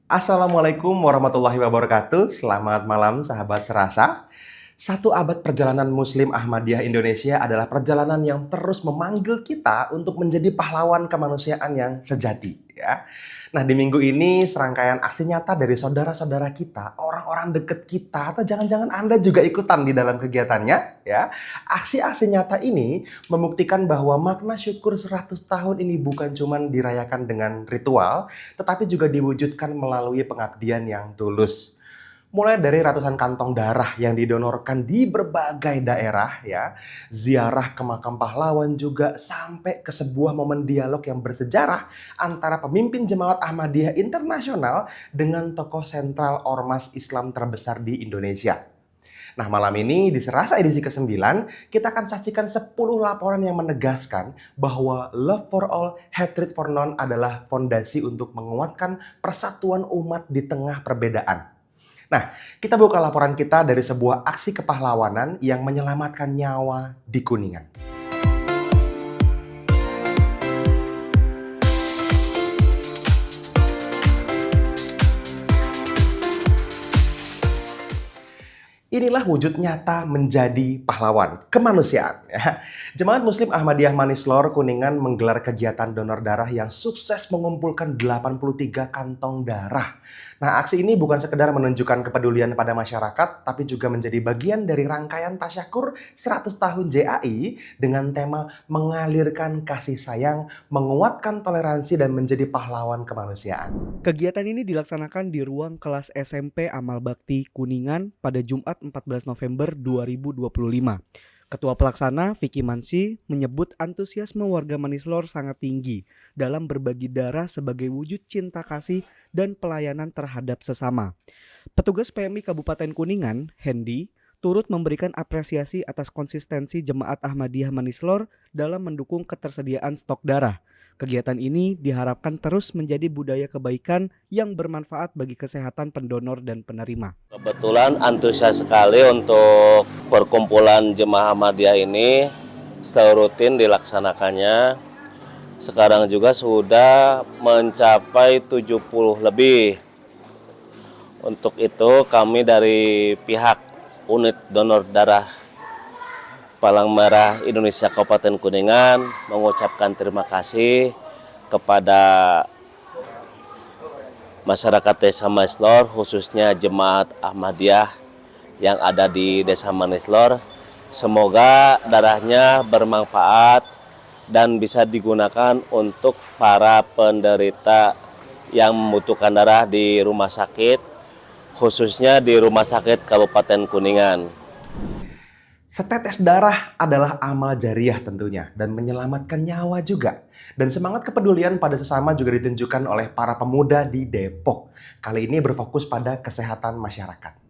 Assalamualaikum warahmatullahi wabarakatuh. Selamat malam sahabat Serasa. Satu abad perjalanan Muslim Ahmadiyah Indonesia adalah perjalanan yang terus memanggil kita untuk menjadi pahlawan kemanusiaan yang sejati, ya. Nah, di minggu ini serangkaian aksi nyata dari saudara-saudara kita, orang-orang dekat kita, atau jangan-jangan Anda juga ikutan di dalam kegiatannya, ya. Aksi-aksi nyata ini membuktikan bahwa makna syukur 100 tahun ini bukan cuma dirayakan dengan ritual, tetapi juga diwujudkan melalui pengabdian yang tulus. Mulai dari ratusan kantong darah yang didonorkan di berbagai daerah, ya, ziarah ke makam pahlawan juga sampai ke sebuah momen dialog yang bersejarah antara pemimpin Jemaat Ahmadiyah Internasional dengan tokoh sentral ormas Islam terbesar di Indonesia. Nah, malam ini di Serasa edisi ke-9, kita akan saksikan 10 laporan yang menegaskan bahwa love for all, hatred for none adalah fondasi untuk menguatkan persatuan umat di tengah perbedaan. Nah, kita buka laporan kita dari sebuah aksi kepahlawanan yang menyelamatkan nyawa di Kuningan. Inilah wujud nyata menjadi pahlawan kemanusiaan. Ya. Jemaat Muslim Ahmadiyah Manislor Kuningan menggelar kegiatan donor darah yang sukses mengumpulkan 83 kantong darah. Nah, aksi ini bukan sekedar menunjukkan kepedulian pada masyarakat, tapi juga menjadi bagian dari rangkaian tasyakur 100 tahun JAI dengan tema mengalirkan kasih sayang, menguatkan toleransi, dan menjadi pahlawan kemanusiaan. Kegiatan ini dilaksanakan di ruang kelas SMP Amal Bakti Kuningan pada Jumat 14 November 2025. Ketua Pelaksana Vicky Mansi menyebut antusiasme warga Manislor sangat tinggi dalam berbagi darah sebagai wujud cinta kasih dan pelayanan terhadap sesama. Petugas PMI Kabupaten Kuningan, Hendy, turut memberikan apresiasi atas konsistensi Jemaat Ahmadiyah Manislor dalam mendukung ketersediaan stok darah. Kegiatan ini diharapkan terus menjadi budaya kebaikan yang bermanfaat bagi kesehatan pendonor dan penerima. Kebetulan antusias sekali untuk perkumpulan Jemaah Ahmadiyah ini serutin dilaksanakannya. Sekarang juga sudah mencapai 70 lebih. Untuk itu kami dari pihak unit donor darah Palang Merah Indonesia Kabupaten Kuningan mengucapkan terima kasih kepada masyarakat Desa Manislor, khususnya Jemaat Ahmadiyah yang ada di Desa Manislor. Semoga darahnya bermanfaat dan bisa digunakan untuk para penderita yang membutuhkan darah di rumah sakit, khususnya di Rumah Sakit Kabupaten Kuningan. Setetes darah adalah amal jariah tentunya dan menyelamatkan nyawa juga. Dan semangat kepedulian pada sesama juga ditunjukkan oleh para pemuda di Depok. Kali ini berfokus pada kesehatan masyarakat.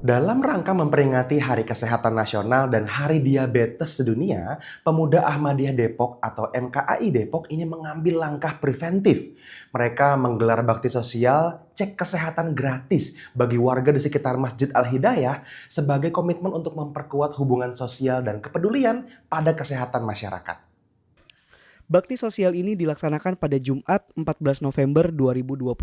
Dalam rangka memperingati Hari Kesehatan Nasional dan Hari Diabetes Sedunia, Pemuda Ahmadiyah Depok atau MKAI Depok ini mengambil langkah preventif. Mereka menggelar bakti sosial cek kesehatan gratis bagi warga di sekitar Masjid Al-Hidayah sebagai komitmen untuk memperkuat hubungan sosial dan kepedulian pada kesehatan masyarakat. Bakti sosial ini dilaksanakan pada Jumat 14 November 2025.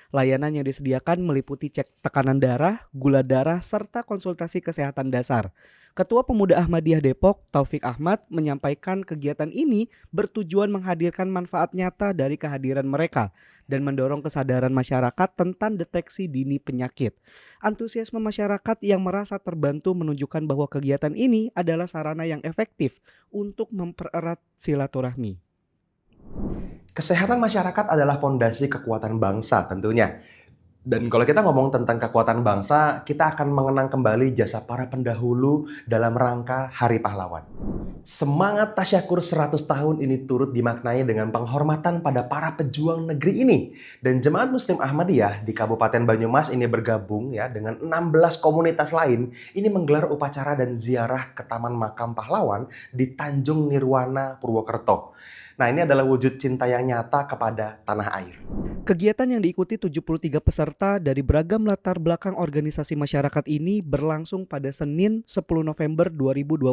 Layanan yang disediakan meliputi cek tekanan darah, gula darah, serta konsultasi kesehatan dasar. Ketua Pemuda Ahmadiyah Depok, Taufik Ahmad, menyampaikan kegiatan ini bertujuan menghadirkan manfaat nyata dari kehadiran mereka dan mendorong kesadaran masyarakat tentang deteksi dini penyakit. Antusiasme masyarakat yang merasa terbantu menunjukkan bahwa kegiatan ini adalah sarana yang efektif untuk mempererat silaturahmi. Kesehatan masyarakat adalah fondasi kekuatan bangsa tentunya. Dan kalau kita ngomong tentang kekuatan bangsa, kita akan mengenang kembali jasa para pendahulu dalam rangka Hari Pahlawan. Semangat tasyakur 100 tahun ini turut dimaknai dengan penghormatan pada para pejuang negeri ini. Dan Jemaat Muslim Ahmadiyah di Kabupaten Banyumas ini bergabung ya dengan 16 komunitas lain. Ini menggelar upacara dan ziarah ke Taman Makam Pahlawan di Tanjung Nirwana, Purwokerto. Nah, ini adalah wujud cinta yang nyata kepada tanah air. Kegiatan yang diikuti 73 peserta dari beragam latar belakang organisasi masyarakat ini berlangsung pada Senin 10 November 2025.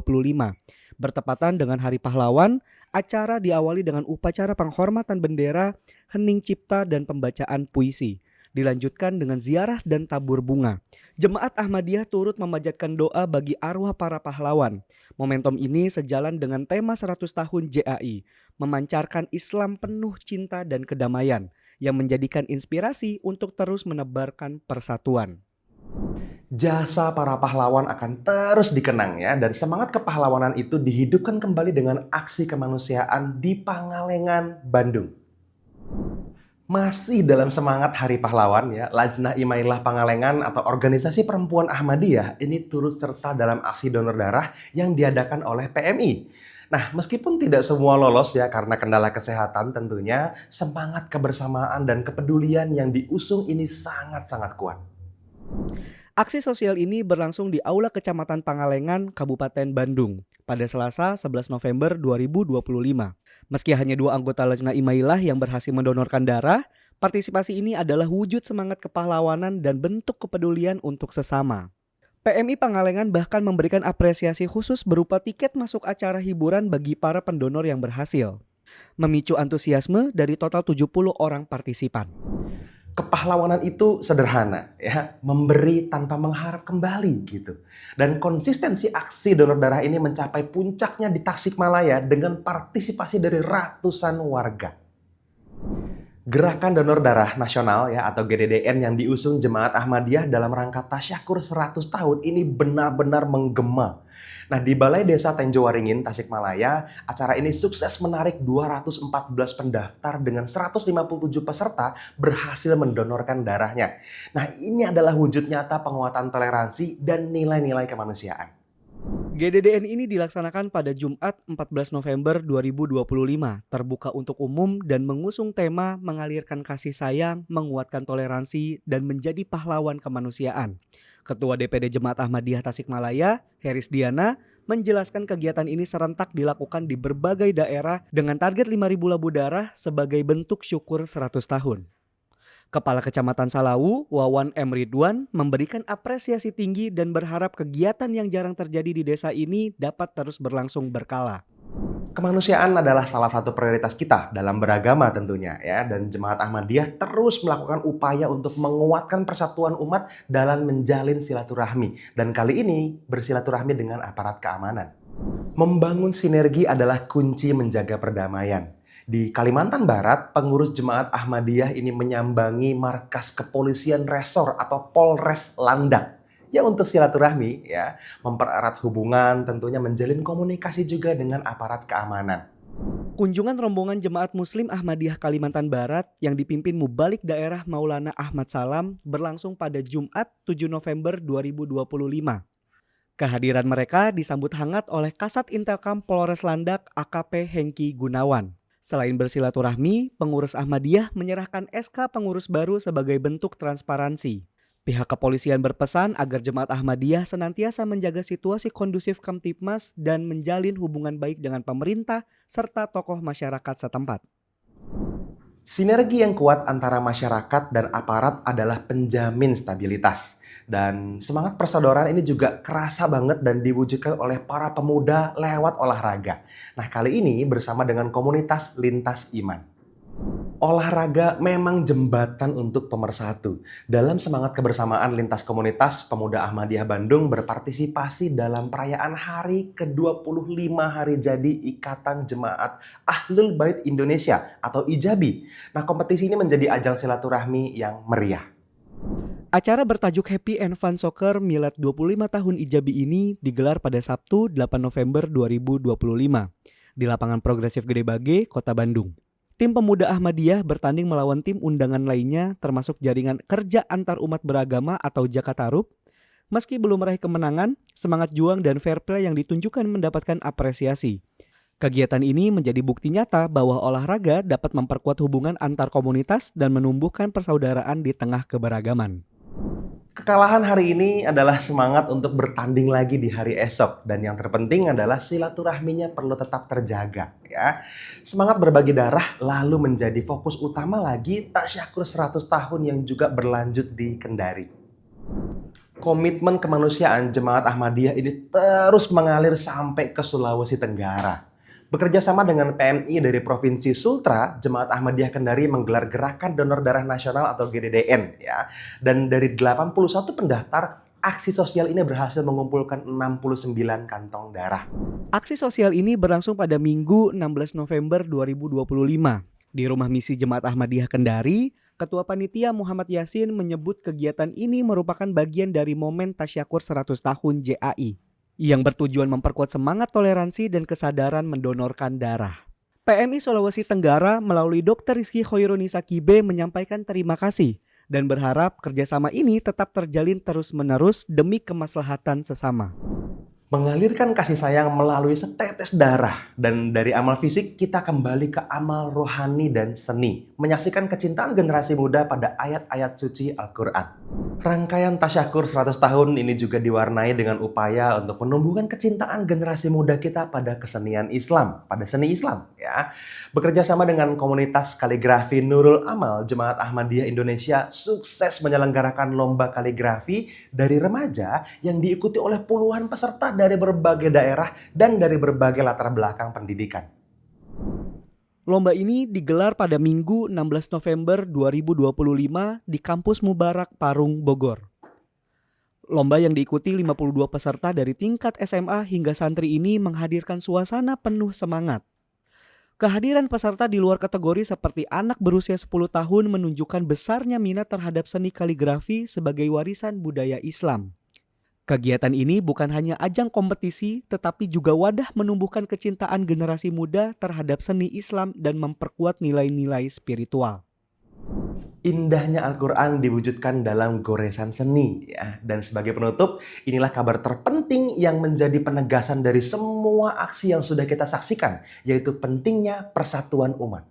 Bertepatan dengan Hari Pahlawan, acara diawali dengan upacara penghormatan bendera, hening cipta, dan pembacaan puisi. Dilanjutkan dengan ziarah dan tabur bunga. Jemaat Ahmadiyah turut memanjatkan doa bagi arwah para pahlawan. Momentum ini sejalan dengan tema 100 tahun JAI, memancarkan Islam penuh cinta dan kedamaian, yang menjadikan inspirasi untuk terus menebarkan persatuan. Jasa para pahlawan akan terus dikenang ya, dan semangat kepahlawanan itu dihidupkan kembali dengan aksi kemanusiaan di Pangalengan, Bandung. Masih dalam semangat Hari Pahlawan ya, Lajnah Imailah Pangalengan atau organisasi perempuan Ahmadiyah ini turut serta dalam aksi donor darah yang diadakan oleh PMI. Nah, meskipun tidak semua lolos ya karena kendala kesehatan tentunya, semangat kebersamaan dan kepedulian yang diusung ini sangat-sangat kuat. Aksi sosial ini berlangsung di Aula Kecamatan Pangalengan, Kabupaten Bandung, pada Selasa 11 November 2025. Meski hanya 2 anggota Lajnah Imailah yang berhasil mendonorkan darah, partisipasi ini adalah wujud semangat kepahlawanan dan bentuk kepedulian untuk sesama. PMI Pangalengan bahkan memberikan apresiasi khusus berupa tiket masuk acara hiburan bagi para pendonor yang berhasil, memicu antusiasme dari total 70 orang partisipan. Kepahlawanan itu sederhana ya, memberi tanpa mengharap kembali gitu. Dan konsistensi aksi donor darah ini mencapai puncaknya di Tasikmalaya dengan partisipasi dari ratusan warga. Gerakan Donor Darah Nasional ya atau GDDN yang diusung Jemaat Ahmadiyah dalam rangka Tasyakur 100 tahun ini benar-benar menggema. Nah, di Balai Desa Tenjowaringin, Tasikmalaya, acara ini sukses menarik 214 pendaftar dengan 157 peserta berhasil mendonorkan darahnya. Nah, ini adalah wujud nyata penguatan toleransi dan nilai-nilai kemanusiaan. GDDN ini dilaksanakan pada Jumat 14 November 2025, terbuka untuk umum dan mengusung tema mengalirkan kasih sayang, menguatkan toleransi, dan menjadi pahlawan kemanusiaan. Ketua DPD Jemaat Ahmadiyah Tasikmalaya, Heris Diana, menjelaskan kegiatan ini serentak dilakukan di berbagai daerah dengan target 5.000 labu darah sebagai bentuk syukur 100 tahun. Kepala Kecamatan Salawu, Wawan M. Ridwan, memberikan apresiasi tinggi dan berharap kegiatan yang jarang terjadi di desa ini dapat terus berlangsung berkala. Kemanusiaan adalah salah satu prioritas kita dalam beragama tentunya ya, dan Jemaat Ahmadiyah terus melakukan upaya untuk menguatkan persatuan umat dalam menjalin silaturahmi, dan kali ini bersilaturahmi dengan aparat keamanan. Membangun sinergi adalah kunci menjaga perdamaian. Di Kalimantan Barat, pengurus Jemaat Ahmadiyah ini menyambangi markas kepolisian resor atau Polres Landak. Ya untuk silaturahmi ya, mempererat hubungan, tentunya menjalin komunikasi juga dengan aparat keamanan. Kunjungan rombongan Jemaat Muslim Ahmadiyah Kalimantan Barat yang dipimpin Mubalik Daerah Maulana Ahmad Salam berlangsung pada Jumat 7 November 2025. Kehadiran mereka disambut hangat oleh Kasat Intelkam Polres Landak AKP Hengki Gunawan. Selain bersilaturahmi, pengurus Ahmadiyah menyerahkan SK pengurus baru sebagai bentuk transparansi. Pihak kepolisian berpesan agar Jemaat Ahmadiyah senantiasa menjaga situasi kondusif Kamtipmas dan menjalin hubungan baik dengan pemerintah serta tokoh masyarakat setempat. Sinergi yang kuat antara masyarakat dan aparat adalah penjamin stabilitas. Dan semangat persaudaraan ini juga kerasa banget dan diwujudkan oleh para pemuda lewat olahraga. Nah, kali ini bersama dengan komunitas Lintas Iman. Olahraga memang jembatan untuk pemersatu. Dalam semangat kebersamaan lintas komunitas, pemuda Ahmadiyah Bandung berpartisipasi dalam perayaan hari ke-25 hari jadi Ikatan Jemaat Ahlul Bait Indonesia atau IJABI. Nah, kompetisi ini menjadi ajang silaturahmi yang meriah. Acara bertajuk Happy and Fun Soccer Milad 25 tahun IJABI ini digelar pada Sabtu 8 November 2025 di lapangan Progresif Gede Bage, Kota Bandung. Tim pemuda Ahmadiyah bertanding melawan tim undangan lainnya termasuk jaringan kerja antar umat beragama atau Jakatarup. Meski belum meraih kemenangan, semangat juang dan fair play yang ditunjukkan mendapatkan apresiasi. Kegiatan ini menjadi bukti nyata bahwa olahraga dapat memperkuat hubungan antar komunitas dan menumbuhkan persaudaraan di tengah keberagaman. Kekalahan hari ini adalah semangat untuk bertanding lagi di hari esok, dan yang terpenting adalah silaturahminya perlu tetap terjaga ya. Semangat berbagi darah lalu menjadi fokus utama lagi Tasyakur 100 tahun yang juga berlanjut di Kendari. Komitmen kemanusiaan Jemaat Ahmadiyah ini terus mengalir sampai ke Sulawesi Tenggara. Bekerja sama dengan PMI dari Provinsi Sultra, Jemaat Ahmadiyah Kendari menggelar Gerakan Donor Darah Nasional atau GDDN ya. Dan dari 81 pendaftar, aksi sosial ini berhasil mengumpulkan 69 kantong darah. Aksi sosial ini berlangsung pada Minggu 16 November 2025. Di Rumah Misi Jemaat Ahmadiyah Kendari, Ketua Panitia Muhammad Yasin menyebut kegiatan ini merupakan bagian dari momen Tasyakur 100 tahun JAI yang bertujuan memperkuat semangat toleransi dan kesadaran mendonorkan darah. PMI Sulawesi Tenggara melalui Dr. Rizky Khoirunisa Kibe menyampaikan terima kasih dan berharap kerjasama ini tetap terjalin terus-menerus demi kemaslahatan sesama. Mengalirkan kasih sayang melalui setetes darah, dan dari amal fisik kita kembali ke amal rohani dan seni, menyaksikan kecintaan generasi muda pada ayat-ayat suci Al-Quran. Rangkaian Tasyakur 100 tahun ini juga diwarnai dengan upaya untuk menumbuhkan kecintaan generasi muda kita pada kesenian Islam, pada seni Islam ya. Bekerja sama dengan komunitas kaligrafi Nurul Amal, Jemaat Ahmadiyah Indonesia sukses menyelenggarakan lomba kaligrafi dari remaja yang diikuti oleh puluhan peserta dari berbagai daerah dan dari berbagai latar belakang pendidikan. Lomba ini digelar pada Minggu 16 November 2025 di Kampus Mubarak Parung, Bogor. Lomba yang diikuti 52 peserta dari tingkat SMA hingga santri ini menghadirkan suasana penuh semangat. Kehadiran peserta di luar kategori seperti anak berusia 10 tahun menunjukkan besarnya minat terhadap seni kaligrafi sebagai warisan budaya Islam. Kegiatan ini bukan hanya ajang kompetisi, tetapi juga wadah menumbuhkan kecintaan generasi muda terhadap seni Islam dan memperkuat nilai-nilai spiritual. Indahnya Al-Quran diwujudkan dalam goresan seni ya. Dan sebagai penutup, inilah kabar terpenting yang menjadi penegasan dari semua aksi yang sudah kita saksikan, yaitu pentingnya persatuan umat.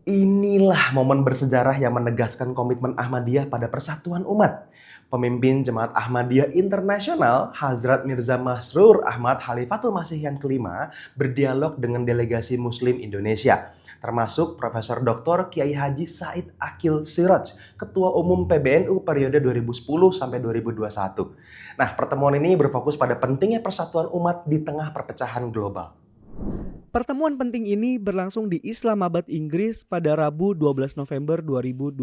Inilah momen bersejarah yang menegaskan komitmen Ahmadiyah pada persatuan umat. Pemimpin Jemaat Ahmadiyah Internasional, Hazrat Mirza Masrur Ahmad Khalifatul Masih yang kelima, berdialog dengan delegasi Muslim Indonesia, termasuk Profesor Dr. Kiai Haji Said Akil Siraj, Ketua Umum PBNU periode 2010 sampai 2021. Nah, pertemuan ini berfokus pada pentingnya persatuan umat di tengah perpecahan global. Pertemuan penting ini berlangsung di Islamabad, Inggris pada Rabu 12 November 2025.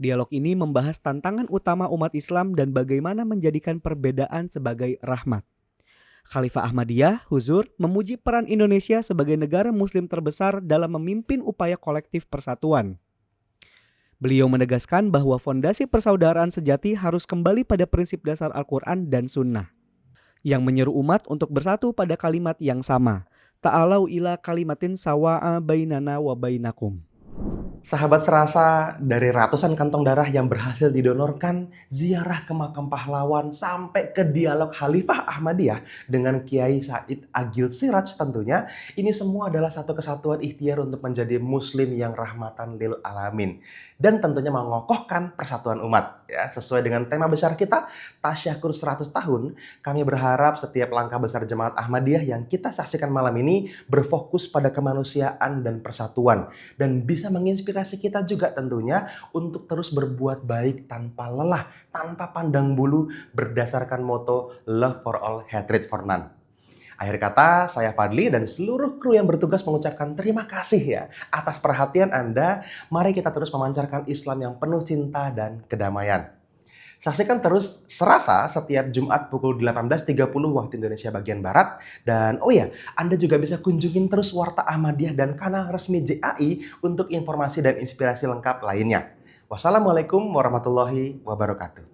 Dialog ini membahas tantangan utama umat Islam dan bagaimana menjadikan perbedaan sebagai rahmat. Khalifah Ahmadiyah, Huzur, memuji peran Indonesia sebagai negara muslim terbesar dalam memimpin upaya kolektif persatuan. Beliau menegaskan bahwa fondasi persaudaraan sejati harus kembali pada prinsip dasar Al-Quran dan Sunnah, yang menyeru umat untuk bersatu pada kalimat yang sama. Ta'alau ila kalimatin sawa'a bainana wa bainakum. Sahabat serasa, dari ratusan kantong darah yang berhasil didonorkan, ziarah ke makam pahlawan, sampai ke dialog Khalifah Ahmadiyah dengan Kiai Said Agil Siraj tentunya, ini semua adalah satu kesatuan ikhtiar untuk menjadi muslim yang rahmatan lil alamin. Dan tentunya mengokohkan persatuan umat. Ya, sesuai dengan tema besar kita, Tasyakur 100 tahun, kami berharap setiap langkah besar Jemaat Ahmadiyah yang kita saksikan malam ini berfokus pada kemanusiaan dan persatuan, dan bisa menginspirasi kita juga tentunya untuk terus berbuat baik tanpa lelah, tanpa pandang bulu, berdasarkan moto Love for All, Hatred for None. Akhir kata, saya Fadli dan seluruh kru yang bertugas mengucapkan terima kasih ya atas perhatian Anda. Mari kita terus memancarkan Islam yang penuh cinta dan kedamaian. Saksikan terus Serasa setiap Jumat pukul 18.30 waktu Indonesia bagian Barat. Dan oh ya, Anda juga bisa kunjungin terus Warta Ahmadiyah dan kanal resmi JAI untuk informasi dan inspirasi lengkap lainnya. Wassalamualaikum warahmatullahi wabarakatuh.